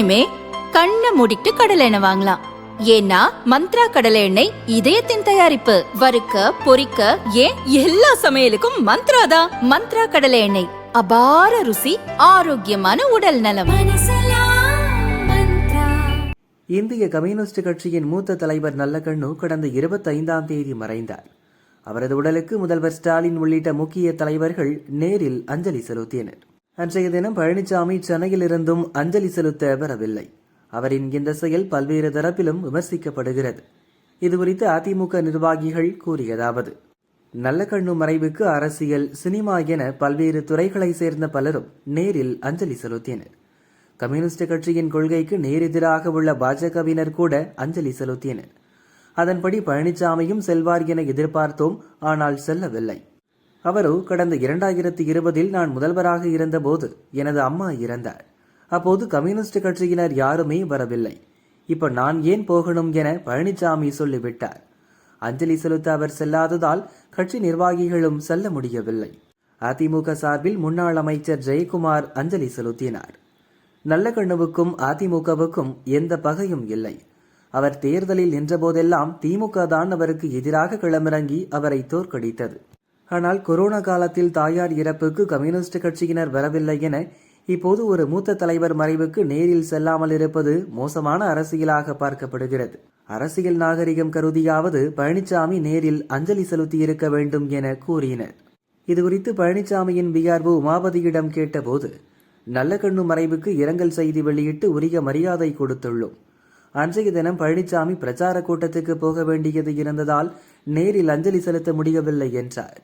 இனிமே கண்ணை மூடிட்டு கடலை எண்ணெய் வாங்கலாம். ஏன்னா மந்த்ரா கடலை எண்ணெய் இதயத்தின் தயாரிப்பு. வறுக்க பொரிக்க ஏன் எல்லா சமையலுக்கும் மந்த்ரா தான். மந்த்ரா கடலை எண்ணெய், அபார ருசி, ஆரோக்கியமான உடல் நலம். இந்திய கம்யூனிஸ்ட் கட்சியின் மூத்த தலைவர் நல்லகண்ணு கடந்த 25ஆம் தேதி மறைந்தார். அவரது உடலுக்கு முதல்வர் ஸ்டாலின் உள்ளிட்ட முக்கிய தலைவர்கள் நேரில் அஞ்சலி செலுத்தினர். அன்றைய தினம் பழனிசாமி சென்னையிலிருந்தும் அஞ்சலி செலுத்த வரவில்லை. அவரின் இந்த செயல் பல்வேறு தரப்பிலும் விமர்சிக்கப்படுகிறது. இதுகுறித்து அதிமுக நிர்வாகிகள் கூறியதாவது: நல்லகண்ணு மறைவுக்கு அரசியல், சினிமா என பல்வேறு துறைகளை சேர்ந்த பலரும் நேரில் அஞ்சலி செலுத்தினர். கம்யூனிஸ்ட் கட்சியின் கொள்கைக்கு நேரெதிராக உள்ள பாஜகவினர் கூட அஞ்சலி செலுத்தினர். அதன்படி பழனிசாமியும் செல்வார் என எதிர்பார்த்தோம். ஆனால் செல்லவில்லை. அவரோ கடந்த 2020 நான் முதல்வராக இருந்தபோது எனது அம்மா இறந்தார். அப்போது கம்யூனிஸ்ட் கட்சியினர் யாருமே வரவில்லை. இப்ப நான் ஏன் போகணும் என பழனிசாமி சொல்லிவிட்டார். அஞ்சலி செலுத்த அவர் செல்லாததால் கட்சி நிர்வாகிகளும் செல்ல முடியவில்லை. அதிமுக சார்பில் முன்னாள் அமைச்சர் ஜெயக்குமார் அஞ்சலி செலுத்தினார். நல்லகண்ணுவுக்கும் அதிமுகவுக்கும் எந்த பகையும் இல்லை. அவர் தேர்தலில் நின்றபோதெல்லாம் திமுக தான் அவருக்கு எதிராக களமிறங்கி அவரை தோற்கடித்தது. ஆனால் கொரோனா காலத்தில் தாயார் இறப்புக்கு கம்யூனிஸ்ட் கட்சியினர் வரவில்லை என இப்போது ஒரு மூத்த தலைவர் மறைவுக்கு நேரில் செல்லாமல் இருப்பது மோசமான அரசியலாக பார்க்கப்படுகிறது. அரசியல் நாகரிகம் கருதியாவது பழனிசாமி நேரில் அஞ்சலி செலுத்தியிருக்க வேண்டும் என கூறினர். இதுகுறித்து பழனிசாமியின் விஆர்ஓ உமாபதியிடம் கேட்டபோது, நல்லகண்ணு மறைவுக்கு இரங்கல் செய்தி வெளியிட்டு உரிய மரியாதை கொடுத்துள்ளோம். அன்றைய தினம் பழனிசாமி பிரச்சார கூட்டத்துக்கு போக வேண்டியது இருந்ததால் நேரில் அஞ்சலி செலுத்த முடியவில்லை என்றார்.